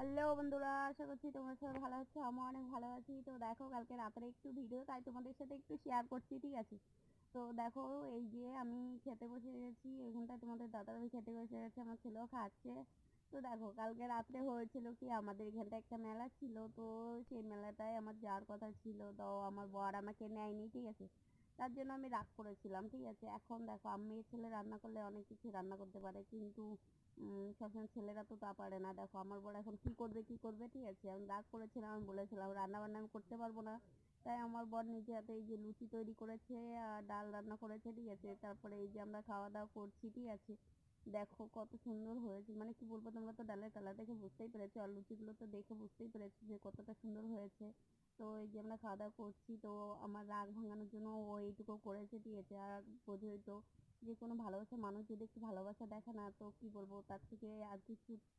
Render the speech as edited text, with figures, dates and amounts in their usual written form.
Hello বন্ধুরা, আশা করছি তোমরা সবাই ভালো আছো। আমি অনেক ভালো আছি। তো দেখো, কালকে রাত্রে একটু ভিডিও তাই তোমাদের সাথে একটু শেয়ার করছি, ঠিক আছে? তো দেখো, এই যে আমি খেতে বসে গেছি, এখানটায় তোমাদের দাদাভাই খেতে বসে গেছে, আমার ছেলেও খাচ্ছে। তো দেখো, কালকে রাত্রে হয়েছিল কি, আমাদের এখানটায় একটা মেলা ছিল। তো সেই মেলাটায় আমার যাওয়ার কথা ছিল, তো আমার বর আমাকে নেয়নি, ঠিক আছে? তার জন্য আমি রাগ করেছিলাম, ঠিক আছে? এখন দেখো, আমি ছেলে রান্না করলে অনেক কিছু রান্না করতে পারে, কিন্তু সবসময় ছেলেরা তো তা পারে না। দেখো, আমার বর এখন কি করবে, ঠিক আছে? আমি রাগ করেছিলাম, আমি বলেছিলাম রান্না বান্না আমি করতে পারবো না। তাই আমার বর নিজে হাতে এই যে লুচি তৈরি করেছে আর ডাল রান্না করেছে, ঠিক আছে? তারপরে এই যে আমরা খাওয়া দাওয়া করছি, ঠিক আছে? দেখো কত সুন্দর হয়েছে, মানে কি বলবো, তোমরা তো ডালের কালার দেখে বুঝতেই পেরেছো, আর লুচিগুলো তো দেখে বুঝতেই পেরেছো যে কতটা সুন্দর হয়েছে। তো এই যে আমরা খাওয়া দাওয়া করছি, তো আমার রাগ ভাঙানোর জন্য ও এইটুকু করেছে, ঠিক আছে? আর বোঝোই তো, যে কোনো ভালোবাসার মানুষ যদি একটু ভালোবাসা দেখে না, তো কি বলবো, তার থেকে আর কিছু